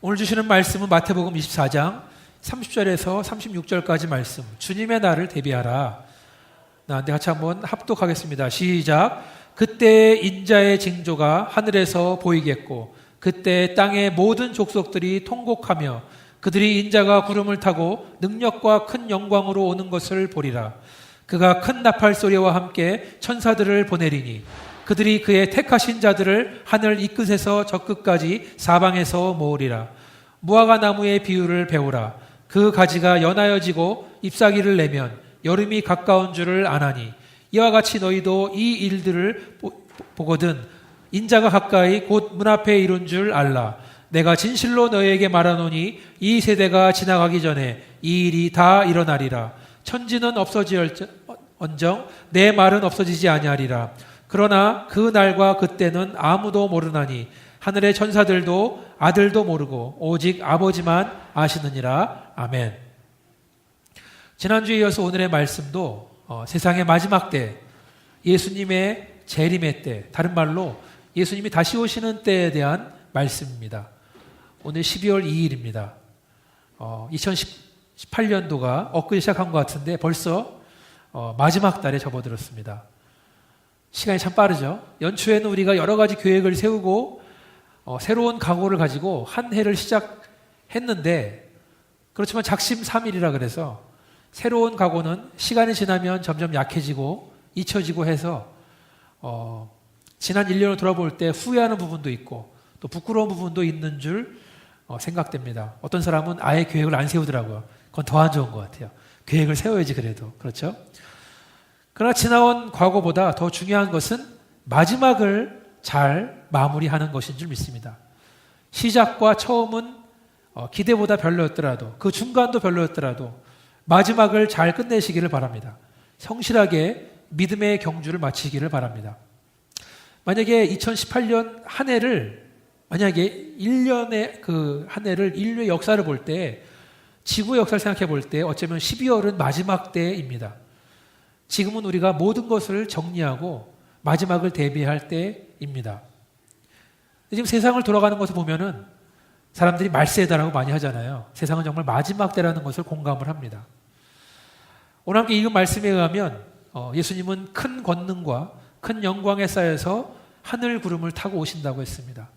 오늘 주시는 말씀은 마태복음 24장 30절에서 36절까지 말씀. 주님의 날을 대비하라. 나한테 같이 한번 합독하겠습니다. 시작. 그때 인자의 징조가 하늘에서 보이겠고 그때 땅의 모든 족속들이 통곡하며 그들이 인자가 구름을 타고 능력과 큰 영광으로 오는 것을 보리라. 그가 큰 나팔 소리와 함께 천사들을 보내리니 그들이 그의 택하신 자들을 하늘 이 끝에서 저 끝까지 사방에서 모으리라. 무화과 나무의 비유를 배우라. 그 가지가 연하여지고 잎사귀를 내면 여름이 가까운 줄을 아나니 이와 같이 너희도 이 일들을 보거든 인자가 가까이 곧 문 앞에 이룬 줄 알라. 내가 진실로 너희에게 말하노니 이 세대가 지나가기 전에 이 일이 다 일어나리라. 천지는 없어지언정 내 말은 없어지지 아니하리라. 그러나 그 날과 그때는 아무도 모르나니 하늘의 천사들도 아들도 모르고 오직 아버지만 아시느니라. 아멘. 지난주에 이어서 오늘의 말씀도 세상의 마지막 때, 예수님의 재림의 때, 다른 말로 예수님이 다시 오시는 때에 대한 말씀입니다. 오늘 12월 2일입니다. 2018년도가 엊그제 시작한 것 같은데 벌써 마지막 달에 접어들었습니다. 시간이 참 빠르죠. 연초에는 우리가 여러 가지 계획을 세우고 새로운 각오를 가지고 한 해를 시작했는데, 그렇지만 작심삼일이라 그래서 새로운 각오는 시간이 지나면 점점 약해지고 잊혀지고 해서 지난 1년을 돌아볼 때 후회하는 부분도 있고 또 부끄러운 부분도 있는 줄 생각됩니다. 어떤 사람은 아예 계획을 안 세우더라고요. 그건 더 안 좋은 것 같아요. 계획을 세워야지 그래도. 그렇죠? 그러나 지나온 과거보다 더 중요한 것은 마지막을 잘 마무리하는 것인 줄 믿습니다. 시작과 처음은 기대보다 별로였더라도, 그 중간도 별로였더라도 마지막을 잘 끝내시기를 바랍니다. 성실하게 믿음의 경주를 마치기를 바랍니다. 만약에 2018년 한 해를, 만약에 1년의 그 한 해를 인류의 역사를 볼 때, 지구의 역사를 생각해 볼 때 어쩌면 12월은 마지막 때입니다. 지금은 우리가 모든 것을 정리하고 마지막을 대비할 때입니다. 지금 세상을 돌아가는 것을 보면은 사람들이 말세다라고 많이 하잖아요. 세상은 정말 마지막 때라는 것을 공감을 합니다. 오늘 함께 읽은 말씀에 의하면 예수님은 큰 권능과 큰 영광에 쌓여서 하늘 구름을 타고 오신다고 했습니다.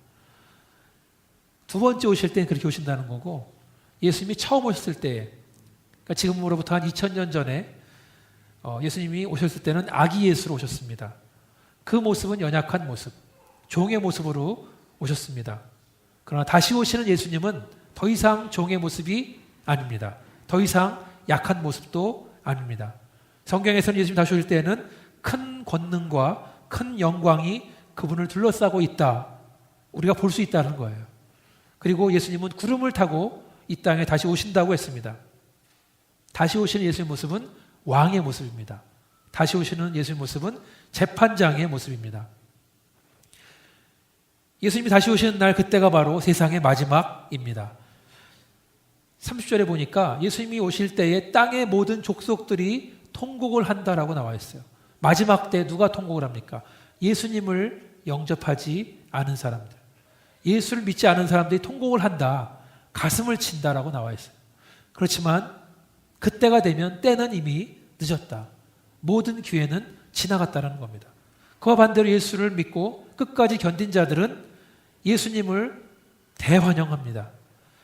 두 번째 오실 때는 그렇게 오신다는 거고, 예수님이 처음 오셨을 때, 그러니까 지금으로부터 한 2000년 전에 예수님이 오셨을 때는 아기 예수로 오셨습니다. 그 모습은 연약한 모습, 종의 모습으로 오셨습니다. 그러나 다시 오시는 예수님은 더 이상 종의 모습이 아닙니다. 더 이상 약한 모습도 아닙니다. 성경에서는 예수님 다시 오실 때는 큰 권능과 큰 영광이 그분을 둘러싸고 있다, 우리가 볼 수 있다는 거예요. 그리고 예수님은 구름을 타고 이 땅에 다시 오신다고 했습니다. 다시 오시는 예수의 모습은 왕의 모습입니다. 다시 오시는 예수의 모습은 재판장의 모습입니다. 예수님이 다시 오시는 날, 그때가 바로 세상의 마지막입니다. 30절에 보니까 예수님이 오실 때에 땅의 모든 족속들이 통곡을 한다라고 나와 있어요. 마지막 때 누가 통곡을 합니까? 예수님을 영접하지 않은 사람들, 예수를 믿지 않은 사람들이 통곡을 한다, 가슴을 친다라고 나와 있어요. 그렇지만 그때가 되면 때는 이미 늦었다. 모든 기회는 지나갔다는 겁니다. 그와 반대로 예수를 믿고 끝까지 견딘 자들은 예수님을 대환영합니다.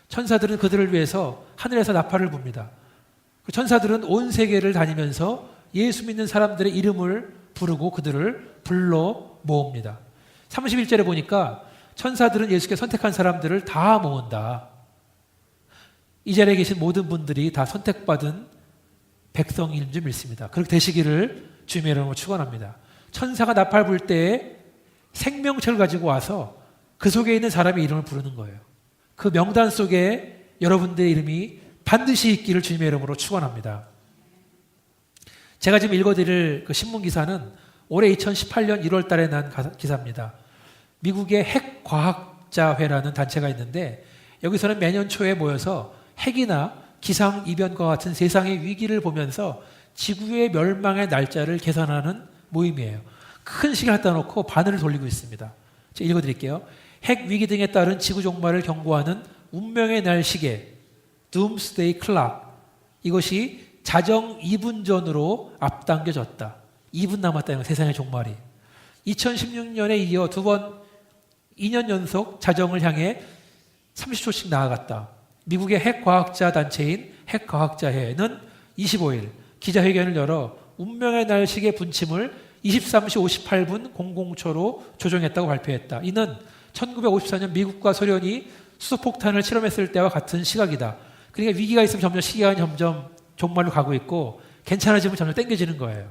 천사들은 그들을 위해서 하늘에서 나팔을 붑니다. 천사들은 온 세계를 다니면서 예수 믿는 사람들의 이름을 부르고 그들을 불러 모읍니다. 31절에 보니까 천사들은 예수께 선택한 사람들을 다 모은다. 이 자리에 계신 모든 분들이 다 선택받은 백성인 줄 믿습니다. 그렇게 되시기를 주님의 이름으로 축원합니다. 천사가 나팔 불 때에 생명체를 가지고 와서 그 속에 있는 사람의 이름을 부르는 거예요. 그 명단 속에 여러분들의 이름이 반드시 있기를 주님의 이름으로 축원합니다. 제가 지금 읽어드릴 그 신문 기사는 올해 2018년 1월 달에 난 기사입니다. 미국의 핵과학자회라는 단체가 있는데, 여기서는 매년 초에 모여서 핵이나 기상이변과 같은 세상의 위기를 보면서 지구의 멸망의 날짜를 계산하는 모임이에요. 큰 시계를 갖다 놓고 바늘을 돌리고 있습니다. 제가 읽어드릴게요. 핵 위기 등에 따른 지구 종말을 경고하는 운명의 날 시계, Doomsday Clock, 이것이 자정 2분 전으로 앞당겨졌다. 2분 남았다는 세상의 종말이. 2016년에 이어 2년 연속 자정을 향해 30초씩 나아갔다. 미국의 핵과학자 단체인 핵과학자회는 25일 기자회견을 열어 운명의 날 시계 분침을 23시 58분 00초로 조정했다고 발표했다. 이는 1954년 미국과 소련이 수소폭탄을 실험했을 때와 같은 시각이다. 그러니까 위기가 있으면 점점 시기가 점점 종말로 가고 있고 괜찮아지면 점점 땡겨지는 거예요.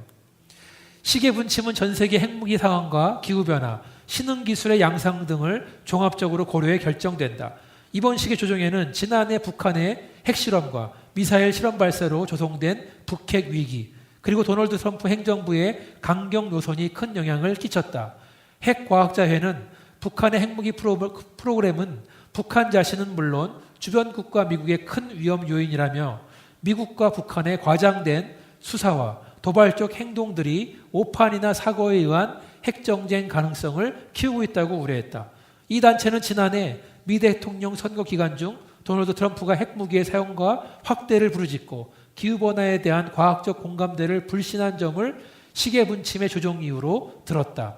시계 분침은 전 세계 핵무기 상황과 기후변화, 신흥기술의 양상 등을 종합적으로 고려해 결정된다. 이번 시계 조정에는 지난해 북한의 핵실험과 미사일 실험 발사로 조성된 북핵 위기, 그리고 도널드 트럼프 행정부의 강경 노선이 큰 영향을 끼쳤다. 핵과학자회는 북한의 핵무기 프로그램은 북한 자신은 물론 주변국과 미국의 큰 위험 요인이라며 미국과 북한의 과장된 수사와 도발적 행동들이 오판이나 사고에 의한 핵정쟁 가능성을 키우고 있다고 우려했다. 이 단체는 지난해 미 대통령 선거 기간 중 도널드 트럼프가 핵무기의 사용과 확대를 부르짖고 기후변화에 대한 과학적 공감대를 불신한 점을 시계 분침의 조정 이유로 들었다.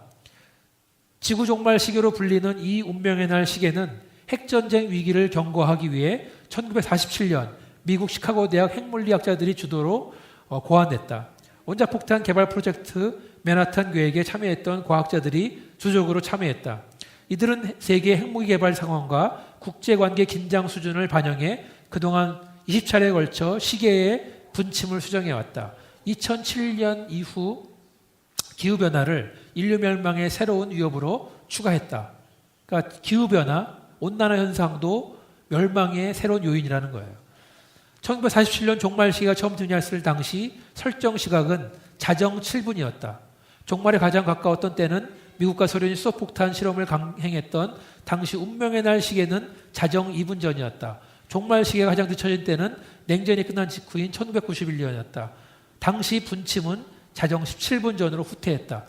지구 종말 시계로 불리는 이 운명의 날 시계는 핵전쟁 위기를 경고하기 위해 1947년 미국 시카고 대학 핵물리학자들이 주도로 고안됐다. 원자폭탄 개발 프로젝트 맨하탄 계획에 참여했던 과학자들이 주적으로 참여했다. 이들은 세계 핵무기 개발 상황과 국제관계 긴장 수준을 반영해 그동안 20차례에 걸쳐 시계의 분침을 수정해왔다. 2007년 이후 기후변화를 인류 멸망의 새로운 위협으로 추가했다. 그러니까 기후변화, 온난화 현상도 멸망의 새로운 요인이라는 거예요. 1947년 종말 시기가 처음 등장했을 당시 설정 시각은 자정 7분이었다. 종말에 가장 가까웠던 때는 미국과 소련이 수소폭탄 실험을 강행했던 당시 운명의 날 시계는 자정 2분 전이었다. 종말 시계가 가장 늦춰진 때는 냉전이 끝난 직후인 1991년이었다. 당시 분침은 자정 17분 전으로 후퇴했다.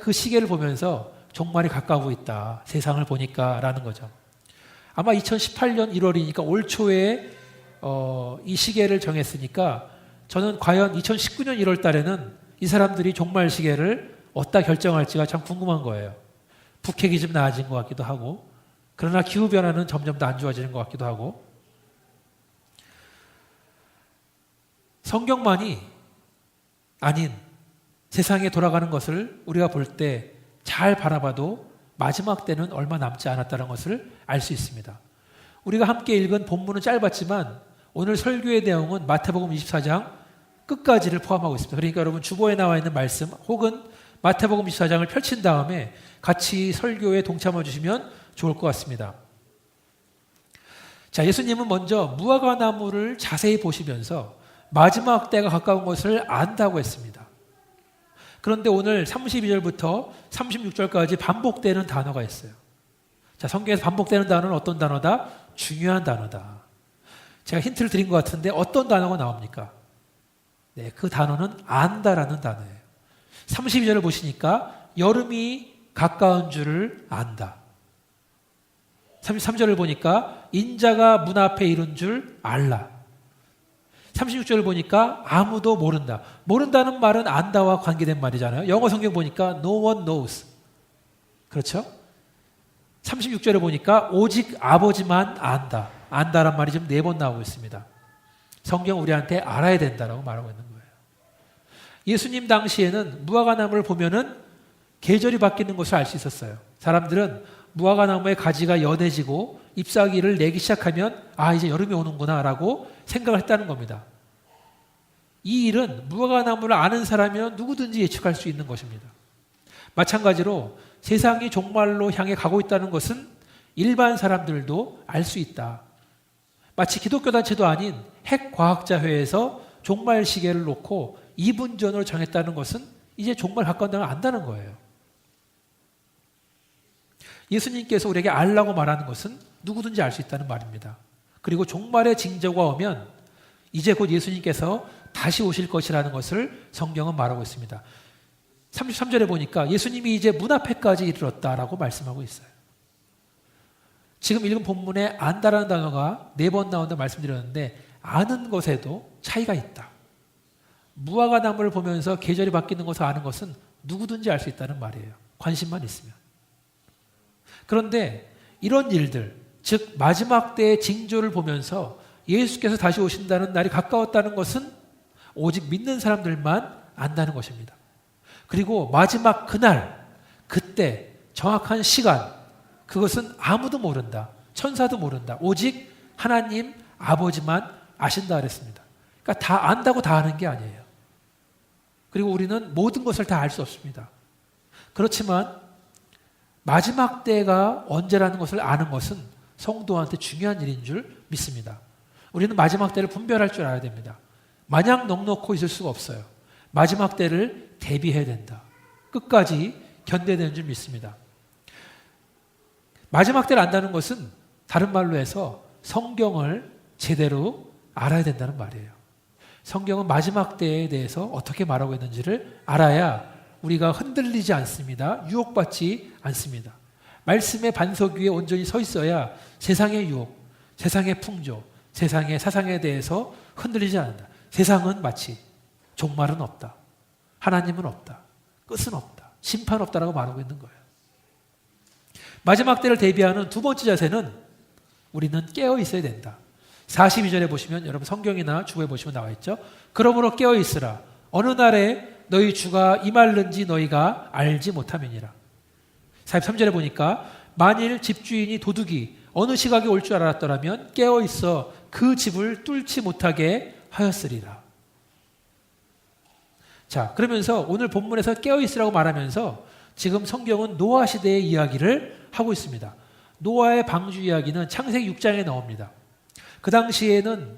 그 시계를 보면서 종말이 가까우고 있다. 세상을 보니까 라는 거죠. 아마 2018년 1월이니까 올 초에 이 시계를 정했으니까 저는 과연 2019년 1월 달에는 이 사람들이 종말 시계를 어디다 결정할지가 참 궁금한 거예요. 북핵이 좀 나아진 것 같기도 하고, 그러나 기후변화는 점점 더 안 좋아지는 것 같기도 하고, 성경만이 아닌 세상에 돌아가는 것을 우리가 볼 때 잘 바라봐도 마지막 때는 얼마 남지 않았다는 것을 알 수 있습니다. 우리가 함께 읽은 본문은 짧았지만 오늘 설교의 내용은 마태복음 24장 끝까지를 포함하고 있습니다. 그러니까 여러분 주보에 나와 있는 말씀 혹은 마태복음 24장을 펼친 다음에 같이 설교에 동참해 주시면 좋을 것 같습니다. 자, 예수님은 먼저 무화과나무를 자세히 보시면서 마지막 때가 가까운 것을 안다고 했습니다. 그런데 오늘 32절부터 36절까지 반복되는 단어가 있어요. 자, 성경에서 반복되는 단어는 어떤 단어다? 중요한 단어다. 제가 힌트를 드린 것 같은데 어떤 단어가 나옵니까? 네, 그 단어는 안다라는 단어예요. 32절을 보시니까 여름이 가까운 줄을 안다. 33절을 보니까 인자가 문 앞에 이른 줄 알라. 36절을 보니까 아무도 모른다. 모른다는 말은 안다와 관계된 말이잖아요. 영어 성경 보니까 no one knows. 그렇죠? 36절을 보니까 오직 아버지만 안다. 안다란 말이 지금 4번 나오고 있습니다. 성경 우리한테 알아야 된다라고 말하고 있는 거예요. 예수님 당시에는 무화과나무를 보면은 계절이 바뀌는 것을 알 수 있었어요. 사람들은 무화과나무의 가지가 연해지고 잎사귀를 내기 시작하면 아, 이제 여름이 오는구나 라고 생각을 했다는 겁니다. 이 일은 무화과나무를 아는 사람이면 누구든지 예측할 수 있는 것입니다. 마찬가지로 세상이 종말로 향해 가고 있다는 것은 일반 사람들도 알 수 있다. 마치 기독교 단체도 아닌 핵과학자회에서 종말 시계를 놓고 2분 전으로 정했다는 것은 이제 종말 가까운다는 걸 안다는 거예요. 예수님께서 우리에게 알라고 말하는 것은 누구든지 알 수 있다는 말입니다. 그리고 종말의 징조가 오면 이제 곧 예수님께서 다시 오실 것이라는 것을 성경은 말하고 있습니다. 33절에 보니까 예수님이 이제 문 앞에까지 이르렀다라고 말씀하고 있어요. 지금 읽은 본문에 안다라는 단어가 4번 나온다고 말씀드렸는데 아는 것에도 차이가 있다. 무화과 나무를 보면서 계절이 바뀌는 것을 아는 것은 누구든지 알 수 있다는 말이에요. 관심만 있으면. 그런데 이런 일들, 즉 마지막 때의 징조를 보면서 예수께서 다시 오신다는 날이 가까웠다는 것은 오직 믿는 사람들만 안다는 것입니다. 그리고 마지막 그날, 그때 정확한 시간, 그것은 아무도 모른다. 천사도 모른다. 오직 하나님 아버지만 아신다 그랬습니다. 그러니까 다 안다고 다 아는 게 아니에요. 그리고 우리는 모든 것을 다 알 수 없습니다. 그렇지만 마지막 때가 언제라는 것을 아는 것은 성도한테 중요한 일인 줄 믿습니다. 우리는 마지막 때를 분별할 줄 알아야 됩니다. 마냥 넉넉히 있을 수가 없어요. 마지막 때를 대비해야 된다. 끝까지 견뎌야 되는 줄 믿습니다. 마지막 때를 안다는 것은 다른 말로 해서 성경을 제대로 알아야 된다는 말이에요. 성경은 마지막 때에 대해서 어떻게 말하고 있는지를 알아야 우리가 흔들리지 않습니다. 유혹받지 않습니다. 말씀의 반석 위에 온전히 서 있어야 세상의 유혹, 세상의 풍조, 세상의 사상에 대해서 흔들리지 않는다. 세상은 마치 종말은 없다. 하나님은 없다. 끝은 없다. 심판 없다라고 말하고 있는 거예요. 마지막 때를 대비하는 두 번째 자세는 우리는 깨어 있어야 된다. 42절에 보시면 여러분 성경이나 주보에 보시면 나와 있죠. 그러므로 깨어 있으라. 어느 날에 너희 주가 임할는지 너희가 알지 못함이니라. 43절에 보니까 만일 집주인이 도둑이 어느 시각에 올 줄 알았더라면 깨어 있어 그 집을 뚫지 못하게 하였으리라. 자, 그러면서 오늘 본문에서 깨어 있으라고 말하면서 지금 성경은 노아 시대의 이야기를 하고 있습니다. 노아의 방주 이야기는 창세기 6장에 나옵니다. 그 당시에는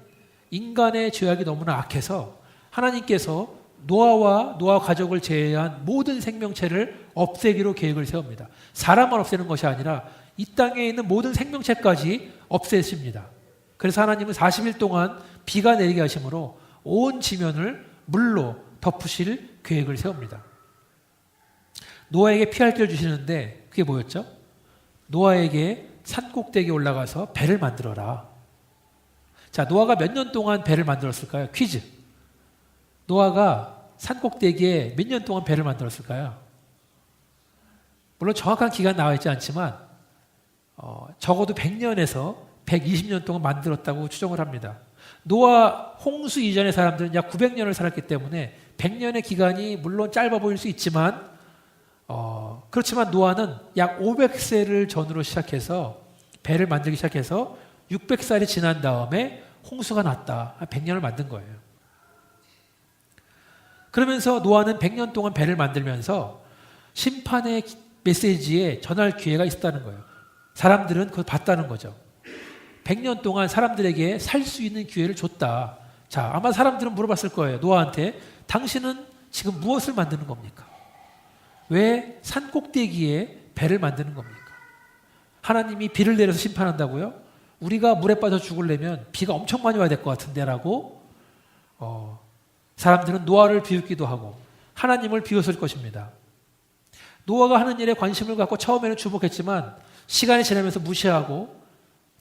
인간의 죄악이 너무나 악해서 하나님께서 노아와 노아 가족을 제외한 모든 생명체를 없애기로 계획을 세웁니다. 사람만 없애는 것이 아니라 이 땅에 있는 모든 생명체까지 없애십니다. 그래서 하나님은 40일 동안 비가 내리게 하심으로 온 지면을 물로 덮으실 계획을 세웁니다. 노아에게 피할 길을 주시는데 그게 뭐였죠? 노아에게 산꼭대기에 올라가서 배를 만들어라. 자, 노아가 몇 년 동안 배를 만들었을까요? 퀴즈. 노아가 산꼭대기에 몇 년 동안 배를 만들었을까요? 물론 정확한 기간 나와 있지 않지만 적어도 100년에서 120년 동안 만들었다고 추정을 합니다. 노아 홍수 이전의 사람들은 약 900년을 살았기 때문에 100년의 기간이 물론 짧아 보일 수 있지만 그렇지만 노아는 약 500세를 전으로 시작해서 배를 만들기 시작해서 600살이 지난 다음에 홍수가 났다. 100년을 만든 거예요. 그러면서 노아는 100년 동안 배를 만들면서 심판의 메시지에 전할 기회가 있었다는 거예요. 사람들은 그걸 봤다는 거죠. 100년 동안 사람들에게 살 수 있는 기회를 줬다. 자, 아마 사람들은 물어봤을 거예요. 노아한테 당신은 지금 무엇을 만드는 겁니까? 왜 산꼭대기에 배를 만드는 겁니까? 하나님이 비를 내려서 심판한다고요? 우리가 물에 빠져 죽으려면 비가 엄청 많이 와야 될 것 같은데 라고 사람들은 노아를 비웃기도 하고 하나님을 비웃을 것입니다. 노아가 하는 일에 관심을 갖고 처음에는 주목했지만 시간이 지나면서 무시하고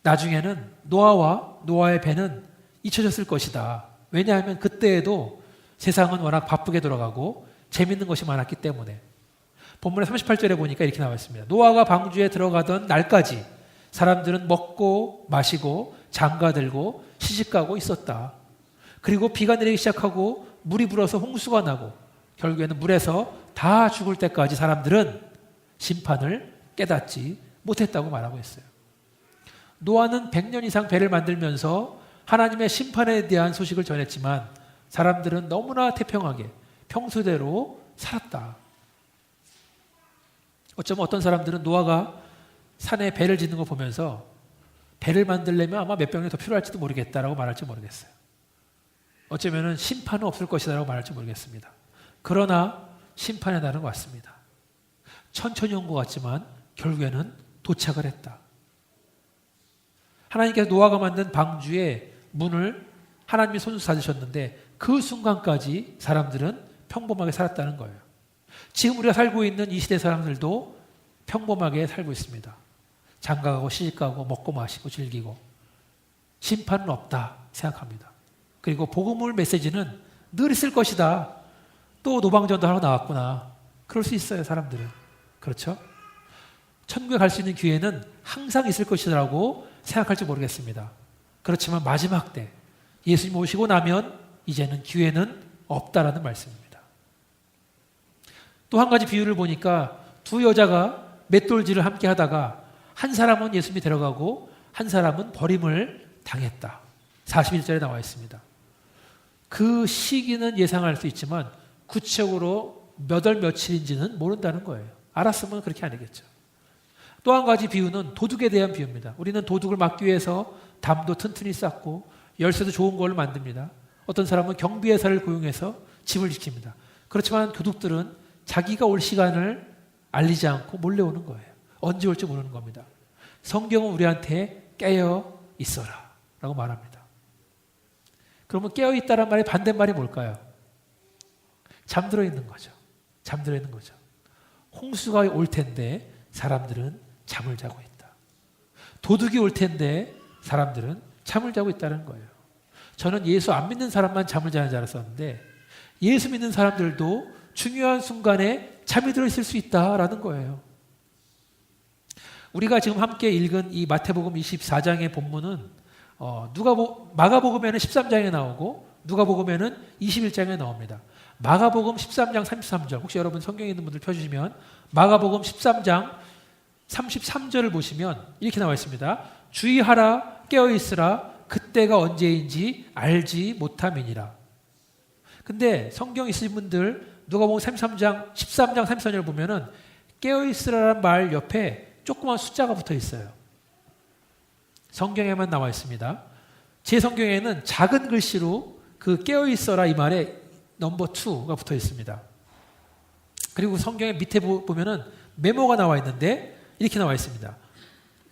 나중에는 노아와 노아의 배는 잊혀졌을 것이다. 왜냐하면 그때에도 세상은 워낙 바쁘게 돌아가고 재밌는 것이 많았기 때문에. 본문의 38절에 보니까 이렇게 나와 있습니다. 노아가 방주에 들어가던 날까지 사람들은 먹고 마시고 장가들고 시집가고 있었다. 그리고 비가 내리기 시작하고 물이 불어서 홍수가 나고 결국에는 물에서 다 죽을 때까지 사람들은 심판을 깨닫지 못했다고 말하고 있어요. 노아는 100년 이상 배를 만들면서 하나님의 심판에 대한 소식을 전했지만 사람들은 너무나 태평하게 평소대로 살았다. 어쩌면 어떤 사람들은 노아가 산에 배를 짓는 거 보면서 배를 만들려면 아마 몇 병이 더 필요할지도 모르겠다라고 말할지 모르겠어요. 어쩌면 심판은 없을 것이다라고 말할지 모르겠습니다. 그러나 심판의 날은 왔습니다. 천천히 온 것 같지만 결국에는 도착을 했다. 하나님께서 노아가 만든 방주의 문을 하나님이 손수 닫으셨는데 그 순간까지 사람들은 평범하게 살았다는 거예요. 지금 우리가 살고 있는 이 시대 사람들도 평범하게 살고 있습니다. 장가가고 시집가고 먹고 마시고 즐기고 심판은 없다 생각합니다. 그리고 복음을 메시지는 늘 있을 것이다. 또 노방전도 하러 나왔구나. 그럴 수 있어요, 사람들은. 그렇죠? 천국에 갈 수 있는 기회는 항상 있을 것이라고 생각할지 모르겠습니다. 그렇지만 마지막 때 예수님 오시고 나면 이제는 기회는 없다라는 말씀입니다. 또 한 가지 비유를 보니까 두 여자가 맷돌질을 함께 하다가 한 사람은 예수님이 데려가고 한 사람은 버림을 당했다. 41절에 나와 있습니다. 그 시기는 예상할 수 있지만 구체적으로 몇 월 며칠인지는 모른다는 거예요. 알았으면 그렇게 아니겠죠. 또 한 가지 비유는 도둑에 대한 비유입니다. 우리는 도둑을 막기 위해서 담도 튼튼히 쌓고 열쇠도 좋은 걸 만듭니다. 어떤 사람은 경비회사를 고용해서 집을 지킵니다. 그렇지만 도둑들은 자기가 올 시간을 알리지 않고 몰래 오는 거예요. 언제 올지 모르는 겁니다. 성경은 우리한테 깨어 있어라 라고 말합니다. 그러면 깨어 있다란 말의 반대말이 뭘까요? 잠들어 있는 거죠. 잠들어 있는 거죠. 홍수가 올 텐데 사람들은 잠을 자고 있다. 도둑이 올 텐데 사람들은 잠을 자고 있다는 거예요. 저는 예수 안 믿는 사람만 잠을 자는 줄 알았었는데 예수 믿는 사람들도 중요한 순간에 잠이 들어 있을 수 있다라는 거예요. 우리가 지금 함께 읽은 이 마태복음 24장의 본문은 마가복음에는 13장에 나오고 누가복음에는 21장에 나옵니다. 마가복음 13장 33절 혹시 여러분 성경에 있는 분들 펴주시면 마가복음 13장 33절을 보시면 이렇게 나와 있습니다. 주의하라 깨어있으라 그때가 언제인지 알지 못함이니라. 근데 성경 있으신 분들 누가복음 13장 34절 보면은 깨어있으라는 말 옆에 조그만 숫자가 붙어 있어요. 성경에만 나와 있습니다. 제 성경에는 작은 글씨로 그 깨어있어라 이 말에 넘버 2가 붙어 있습니다. 그리고 성경의 밑에 보면은 메모가 나와 있는데 이렇게 나와 있습니다.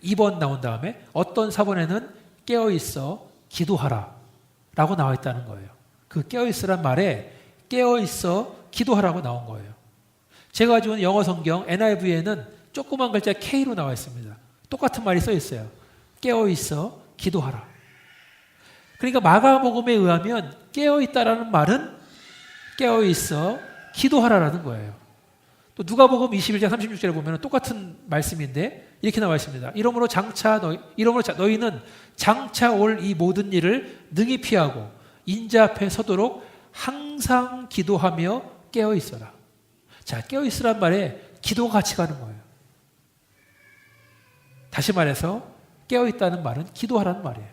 2번 나온 다음에 어떤 사본에는 깨어있어 기도하라 라고 나와 있다는 거예요. 그 깨어있으란 말에 깨어있어 기도하라고 나온 거예요. 제가 가지고 있는 영어 성경 NIV에는 조그만 글자 K로 나와 있습니다. 똑같은 말이 써 있어요. 깨어있어 기도하라. 그러니까 마가복음에 의하면 깨어있다라는 말은 깨어있어 기도하라라는 거예요. 또 누가복음 21장 36절에 보면 똑같은 말씀인데 이렇게 나와 있습니다. 이러므로 너희는 장차 올 이 모든 일을 능히 피하고 인자 앞에 서도록 항상 기도하며 깨어 있어라. 자, 깨어 있으란 말에 기도가 같이 가는 거예요. 다시 말해서 깨어 있다는 말은 기도하라는 말이에요.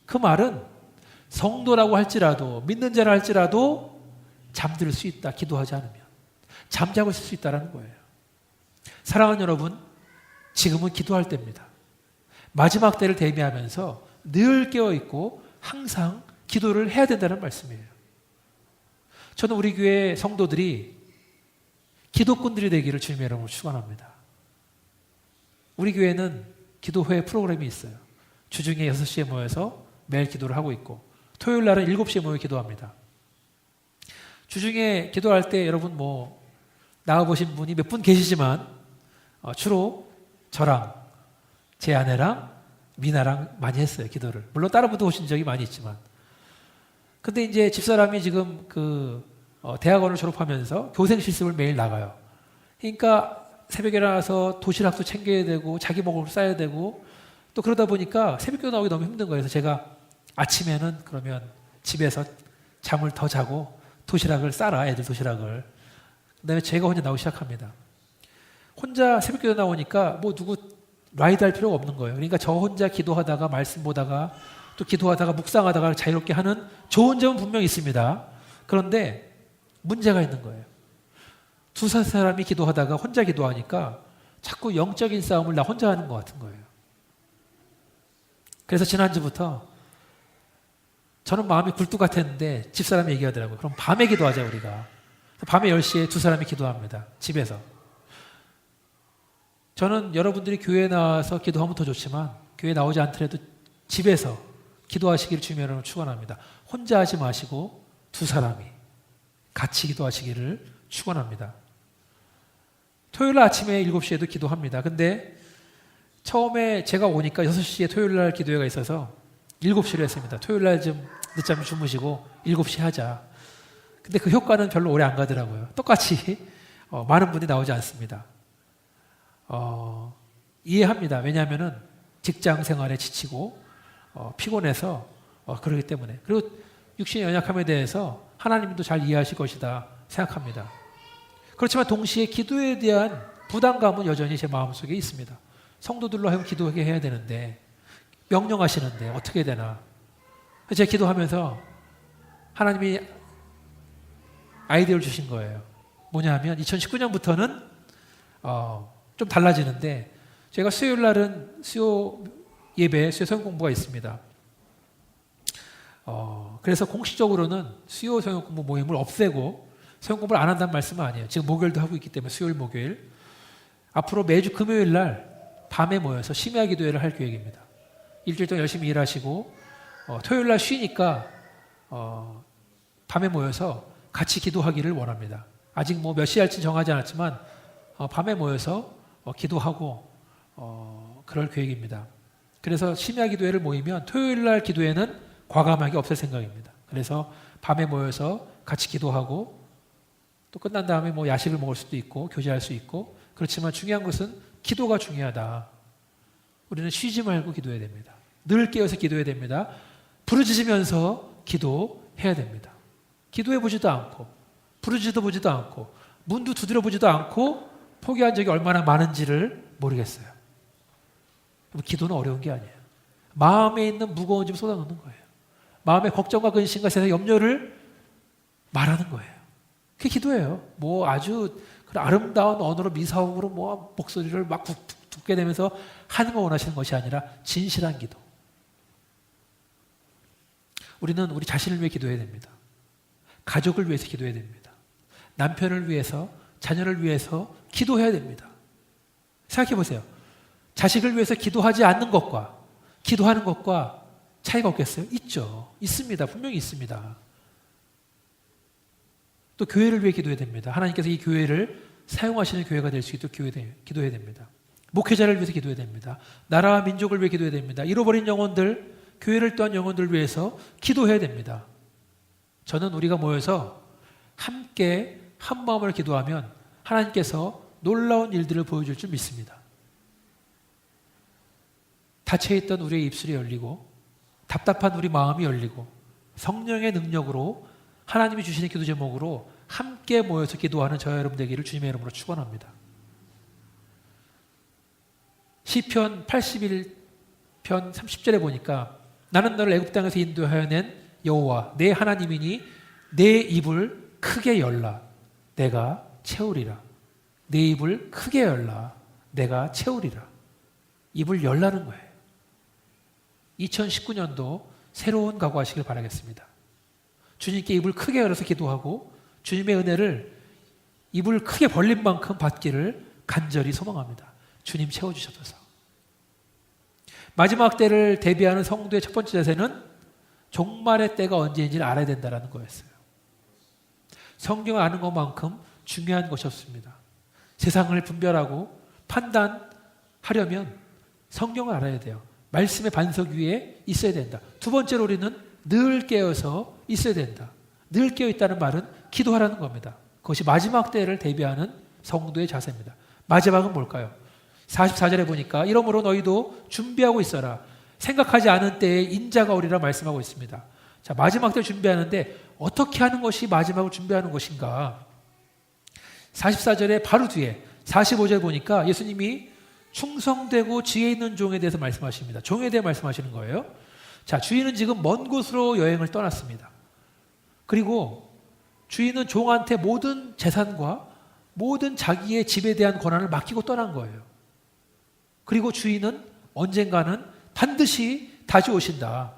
그 말은 성도라고 할지라도 믿는 자라 할지라도 잠들 수 있다. 기도하지 않으면 잠자고 있을 수 있다는 거예요. 사랑하는 여러분, 지금은 기도할 때입니다. 마지막 때를 대비하면서 늘 깨어 있고 항상 기도를 해야 된다는 말씀이에요. 저는 우리 교회 성도들이 기도꾼들이 되기를 주님의 이름으로 축원합니다. 우리 교회는 기도회 프로그램이 있어요. 주중에 6시에 모여서 매일 기도를 하고 있고 토요일 날은 7시에 모여 기도합니다. 주중에 기도할 때 여러분 나와보신 분이 몇 분 계시지만 주로 저랑 제 아내랑 미나랑 많이 했어요. 기도를. 물론 다른 분도 오신 적이 많이 있지만 근데 이제 집사람이 지금 대학원을 졸업하면서 교생 실습을 매일 나가요. 그러니까 새벽에 일어나서 도시락도 챙겨야 되고 자기 먹을 거 싸야 되고 또 그러다 보니까 새벽기도 나오기 너무 힘든 거예요. 그래서 제가 아침에는 그러면 집에서 잠을 더 자고 도시락을 싸라, 애들 도시락을. 그다음에 제가 혼자 나오기 시작합니다. 혼자 새벽기도 나오니까 누구 라이드 할 필요가 없는 거예요. 그러니까 저 혼자 기도하다가 말씀 보다가 또 기도하다가 묵상하다가 자유롭게 하는 좋은 점은 분명히 있습니다. 그런데 문제가 있는 거예요. 두세 사람이 기도하다가 혼자 기도하니까 자꾸 영적인 싸움을 나 혼자 하는 것 같은 거예요. 그래서 지난주부터 저는 마음이 굴뚝 같았는데 집사람이 얘기하더라고요. 그럼 밤에 기도하자 우리가. 밤에 10시에 두 사람이 기도합니다. 집에서. 저는 여러분들이 교회에 나와서 기도하면 더 좋지만 교회에 나오지 않더라도 집에서 기도하시기를 주님의 이름으로 축원합니다. 혼자 하지 마시고 두 사람이 같이 기도하시기를 축원합니다. 토요일 아침에 7시에도 기도합니다. 근데 처음에 제가 오니까 6시에 토요일 날 기도회가 있어서 7시로 했습니다. 토요일 날 좀 늦잠 주무시고 7시에 하자. 근데 그 효과는 별로 오래 안 가더라고요. 똑같이 많은 분이 나오지 않습니다. 이해합니다. 왜냐하면은 직장 생활에 지치고 피곤해서 그러기 때문에. 그리고 육신의 연약함에 대해서 하나님도 잘 이해하실 것이다 생각합니다. 그렇지만 동시에 기도에 대한 부담감은 여전히 제 마음속에 있습니다. 성도들로 하여금 기도하게 해야 되는데 명령하시는데 어떻게 되나. 제가 기도하면서 하나님이 아이디어를 주신 거예요. 뭐냐 하면 2019년부터는 좀 달라지는데 제가 수요일 날은 수요 예배, 수요 성경 공부가 있습니다. 그래서 공식적으로는 수요 성경 공부 모임을 없애고 성경 공부를 안 한다는 말씀은 아니에요. 지금 목요일도 하고 있기 때문에 수요일, 목요일. 앞으로 매주 금요일 날 밤에 모여서 심야 기도회를 할 계획입니다. 일주일 동안 열심히 일하시고 토요일 날 쉬니까 밤에 모여서 같이 기도하기를 원합니다. 아직 뭐 몇 시 할지 정하지 않았지만 밤에 모여서 기도하고 그럴 계획입니다. 그래서 심야 기도회를 모이면 토요일 날 기도회는 과감하게 없앨 생각입니다. 그래서 밤에 모여서 같이 기도하고 또 끝난 다음에 뭐 야식을 먹을 수도 있고 교제할 수 있고 그렇지만 중요한 것은 기도가 중요하다. 우리는 쉬지 말고 기도해야 됩니다. 늘 깨어서 기도해야 됩니다. 부르짖으면서 기도해야 됩니다. 기도해 보지도 않고 부르짖어 보지도 않고 문도 두드려 보지도 않고 포기한 적이 얼마나 많은지를 모르겠어요. 기도는 어려운 게 아니에요. 마음에 있는 무거운 짐 쏟아놓는 거예요. 마음의 걱정과 근심과 세상 염려를 말하는 거예요. 그게 기도예요. 뭐 아주 아름다운 언어로 미사옥으로 뭐 목소리를 막 붓게 되면서 하나님을 원하시는 것이 아니라 진실한 기도. 우리는 우리 자신을 위해 기도해야 됩니다. 가족을 위해서 기도해야 됩니다. 남편을 위해서, 자녀를 위해서 기도해야 됩니다. 생각해 보세요. 자식을 위해서 기도하지 않는 것과 기도하는 것과 차이가 없겠어요? 있죠. 있습니다. 분명히 있습니다. 또 교회를 위해 기도해야 됩니다. 하나님께서 이 교회를 사용하시는 교회가 될 수 있도록 기도해야 됩니다. 목회자를 위해서 기도해야 됩니다. 나라와 민족을 위해 기도해야 됩니다. 잃어버린 영혼들, 교회를 떠난 영혼들을 위해서 기도해야 됩니다. 저는 우리가 모여서 함께 한 마음으로 기도하면 하나님께서 놀라운 일들을 보여줄 줄 믿습니다. 닫혀있던 우리의 입술이 열리고 답답한 우리 마음이 열리고 성령의 능력으로 하나님이 주시는 기도 제목으로 함께 모여서 기도하는 저와 여러분 되기를 주님의 이름으로 축원합니다. 시편 81편 30절에 보니까 나는 너를 애굽 땅에서 인도하여 낸 여호와 내 하나님이니 내 입을 크게 열라 내가 채우리라. 내 입을 크게 열라 내가 채우리라. 입을 열라는 거예요. 2019년도 새로운 각오하시길 바라겠습니다. 주님께 입을 크게 열어서 기도하고 주님의 은혜를 입을 크게 벌린 만큼 받기를 간절히 소망합니다. 주님 채워주셔서. 마지막 때를 대비하는 성도의 첫 번째 자세는 종말의 때가 언제인지를 알아야 된다는 거였어요. 성경을 아는 것만큼 중요한 것이 없습니다. 세상을 분별하고 판단하려면 성경을 알아야 돼요. 말씀의 반석 위에 있어야 된다. 두 번째로 우리는 늘 깨어서 있어야 된다. 늘 깨어있다는 말은 기도하라는 겁니다. 그것이 마지막 때를 대비하는 성도의 자세입니다. 마지막은 뭘까요? 44절에 보니까 이러므로 너희도 준비하고 있어라. 생각하지 않은 때에 인자가 오리라 말씀하고 있습니다. 자, 마지막 때를 준비하는데 어떻게 하는 것이 마지막을 준비하는 것인가? 44절에 바로 뒤에 45절 보니까 예수님이 충성되고 지혜 있는 종에 대해서 말씀하십니다. 종에 대해 말씀하시는 거예요. 자, 주인은 지금 먼 곳으로 여행을 떠났습니다. 그리고 주인은 종한테 모든 재산과 모든 자기의 집에 대한 권한을 맡기고 떠난 거예요. 그리고 주인은 언젠가는 반드시 다시 오신다.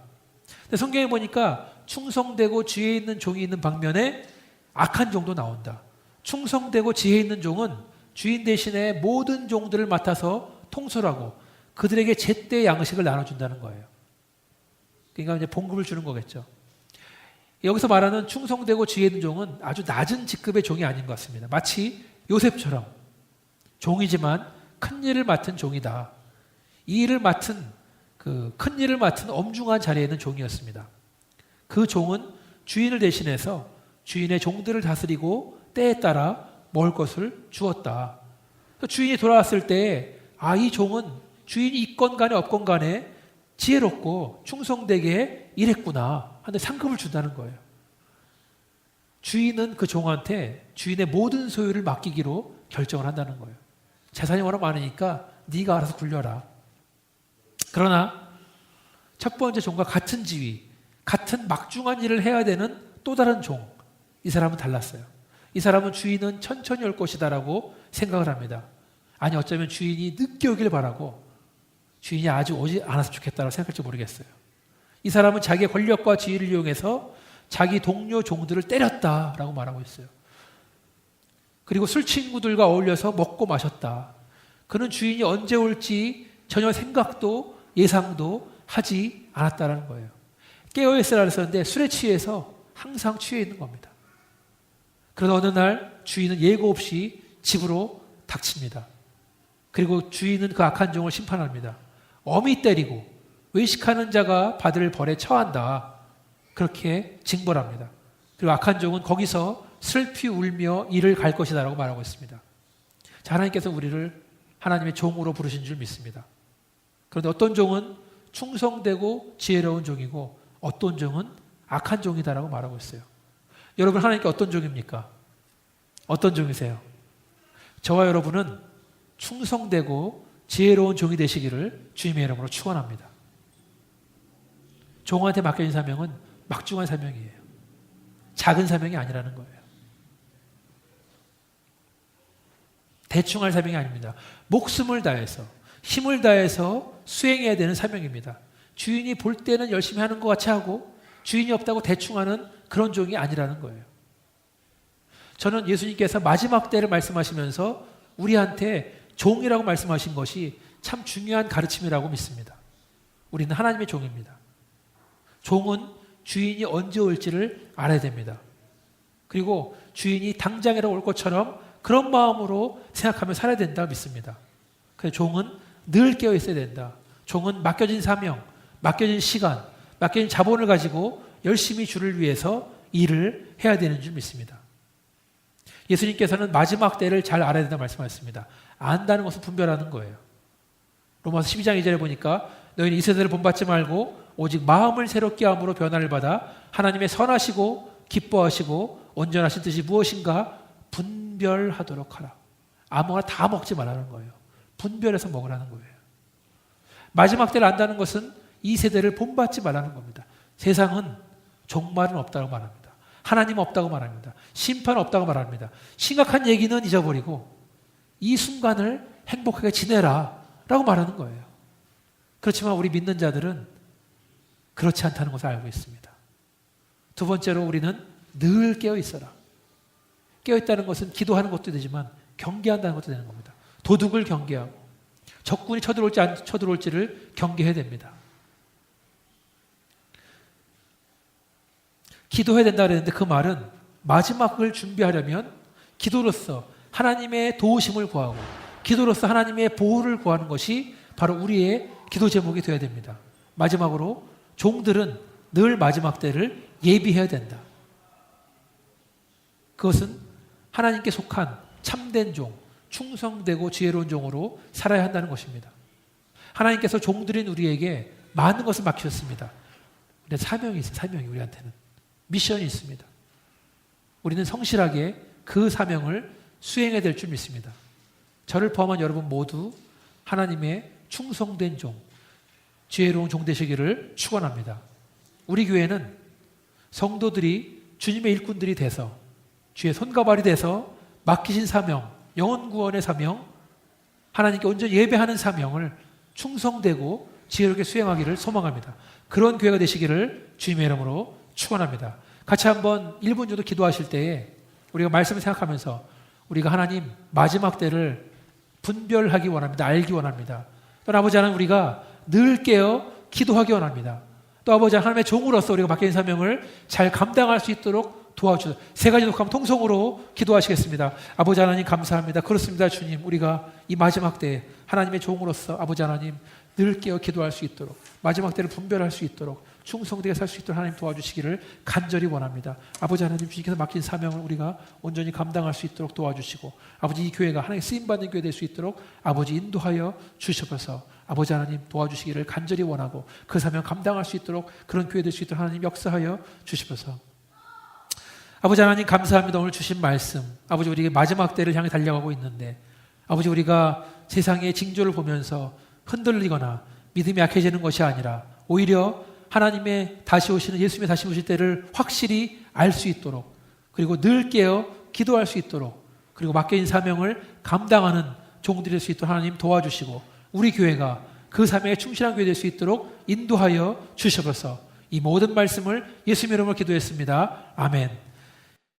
근데 성경에 보니까 충성되고 지혜 있는 종이 있는 방면에 악한 종도 나온다. 충성되고 지혜 있는 종은 주인 대신에 모든 종들을 맡아서 통솔하고 그들에게 제때 양식을 나눠준다는 거예요. 그러니까 이제 봉급을 주는 거겠죠. 여기서 말하는 충성되고 지혜 있는 종은 아주 낮은 직급의 종이 아닌 것 같습니다. 마치 요셉처럼 종이지만 큰 일을 맡은 종이다. 이 일을 맡은 큰 일을 맡은 엄중한 자리에 있는 종이었습니다. 그 종은 주인을 대신해서 주인의 종들을 다스리고 때에 따라 먹을 것을 주었다. 주인이 돌아왔을 때 이 종은 주인이 있건 간에 없건 간에 지혜롭고 충성되게 일했구나 하는데 상급을 준다는 거예요. 주인은 그 종한테 주인의 모든 소유를 맡기기로 결정을 한다는 거예요. 재산이 워낙 많으니까 네가 알아서 굴려라. 그러나 첫 번째 종과 같은 지위, 같은 막중한 일을 해야 되는 또 다른 종, 이 사람은 달랐어요. 이 사람은 주인은 천천히 올 것이다라고 생각을 합니다. 아니 어쩌면 주인이 늦게 오길 바라고 주인이 아직 오지 않았으면 좋겠다고 생각할지 모르겠어요. 이 사람은 자기의 권력과 지위를 이용해서 자기 동료 종들을 때렸다라고 말하고 있어요. 그리고 술 친구들과 어울려서 먹고 마셨다. 그는 주인이 언제 올지 전혀 생각도 예상도 하지 않았다는 거예요. 깨어있으라 그랬었는데 술에 취해서 항상 취해 있는 겁니다. 그러나 어느 날 주인은 예고 없이 집으로 닥칩니다. 그리고 주인은 그 악한 종을 심판합니다. 엄히 때리고 외식하는 자가 받을 벌에 처한다. 그렇게 징벌합니다. 그리고 악한 종은 거기서 슬피 울며 이를 갈 것이다 라고 말하고 있습니다. 자, 하나님께서 우리를 하나님의 종으로 부르신 줄 믿습니다. 그런데 어떤 종은 충성되고 지혜로운 종이고 어떤 종은 악한 종이다라고 말하고 있어요. 여러분 하나님께 어떤 종입니까? 어떤 종이세요? 저와 여러분은 충성되고 지혜로운 종이 되시기를 주님의 이름으로 축원합니다. 종한테 맡겨진 사명은 막중한 사명이에요. 작은 사명이 아니라는 거예요. 대충 할 사명이 아닙니다. 목숨을 다해서 힘을 다해서 수행해야 되는 사명입니다. 주인이 볼 때는 열심히 하는 것 같이 하고 주인이 없다고 대충 하는 그런 종이 아니라는 거예요. 저는 예수님께서 마지막 때를 말씀하시면서 우리한테 종이라고 말씀하신 것이 참 중요한 가르침이라고 믿습니다. 우리는 하나님의 종입니다. 종은 주인이 언제 올지를 알아야 됩니다. 그리고 주인이 당장이라고 올 것처럼 그런 마음으로 생각하며 살아야 된다고 믿습니다. 그래서 종은 늘 깨어 있어야 된다. 종은 맡겨진 사명, 맡겨진 시간, 맡겨진 자본을 가지고 열심히 주를 위해서 일을 해야 되는 줄 믿습니다. 예수님께서는 마지막 때를 잘 알아야 된다고 말씀하셨습니다. 안다는 것은 분별하는 거예요. 로마서 12장 2절에 보니까 너희는 이 세대를 본받지 말고 오직 마음을 새롭게 함으로 변화를 받아 하나님의 선하시고 기뻐하시고 온전하신 뜻이 무엇인가 분별하도록 하라. 아무거나 다 먹지 말라는 거예요. 분별해서 먹으라는 거예요. 마지막 때를 안다는 것은 이 세대를 본받지 말라는 겁니다. 세상은 종말은 없다고 말합니다. 하나님 없다고 말합니다. 심판 없다고 말합니다. 심각한 얘기는 잊어버리고 이 순간을 행복하게 지내라 라고 말하는 거예요. 그렇지만 우리 믿는 자들은 그렇지 않다는 것을 알고 있습니다. 두 번째로 우리는 늘 깨어 있어라. 깨어 있다는 것은 기도하는 것도 되지만 경계한다는 것도 되는 겁니다. 도둑을 경계하고 적군이 쳐들어올지 안 쳐들어올지를 경계해야 됩니다. 기도해야 된다 그랬는데 그 말은 마지막을 준비하려면 기도로서 하나님의 도우심을 구하고 기도로서 하나님의 보호를 구하는 것이 바로 우리의 기도 제목이 되어야 됩니다. 마지막으로 종들은 늘 마지막 때를 예비해야 된다. 그것은 하나님께 속한 참된 종, 충성되고 지혜로운 종으로 살아야 한다는 것입니다. 하나님께서 종들인 우리에게 많은 것을 맡기셨습니다. 근데 사명이 있어요. 사명이 우리한테는. 미션이 있습니다. 우리는 성실하게 그 사명을 수행해야 될 줄 믿습니다. 저를 포함한 여러분 모두 하나님의 충성된 종, 지혜로운 종 되시기를 축원합니다. 우리 교회는 성도들이 주님의 일꾼들이 돼서 주의 손가발이 돼서 맡기신 사명, 영혼 구원의 사명, 하나님께 온전히 예배하는 사명을 충성되고 지혜롭게 수행하기를 소망합니다. 그런 교회가 되시기를 주님의 이름으로 축원합니다. 같이 한번 1분 정도 기도하실 때에 우리가 말씀을 생각하면서 우리가 하나님 마지막 때를 분별하기 원합니다. 알기 원합니다. 또 아버지 하나님 우리가 늘 깨어 기도하기 원합니다. 또 아버지 하나님의 종으로서 우리가 맡긴 사명을 잘 감당할 수 있도록 도와주셔서 세 가지 녹화하면 통성으로 기도하시겠습니다. 아버지 하나님 감사합니다. 그렇습니다. 주님, 우리가 이 마지막 때에 하나님의 종으로서 아버지 하나님 늘 깨어 기도할 수 있도록, 마지막 때를 분별할 수 있도록, 충성되게 살 수 있도록 하나님 도와주시기를 간절히 원합니다. 아버지 하나님, 주님께서 맡긴 사명을 우리가 온전히 감당할 수 있도록 도와주시고, 아버지 이 교회가 하나님의 쓰임받는 교회 될 수 있도록 아버지 인도하여 주셔서 아버지 하나님 도와주시기를 간절히 원하고, 그 사명 감당할 수 있도록 그런 교회 될 수 있도록 하나님 역사하여 주시옵소서. 아버지 하나님 감사합니다. 오늘 주신 말씀, 아버지 우리에게 마지막 때를 향해 달려가고 있는데, 아버지 우리가 세상의 징조를 보면서 흔들리거나 믿음이 약해지는 것이 아니라 오히려 하나님의 다시 오시는, 예수님의 다시 오실 때를 확실히 알 수 있도록, 그리고 늘 깨어 기도할 수 있도록, 그리고 맡겨진 사명을 감당하는 종들이 될 수 있도록 하나님 도와주시고, 우리 교회가 그 사명에 충실한 교회 될 수 있도록 인도하여 주셔서 이 모든 말씀을 예수님의 이름으로 기도했습니다. 아멘.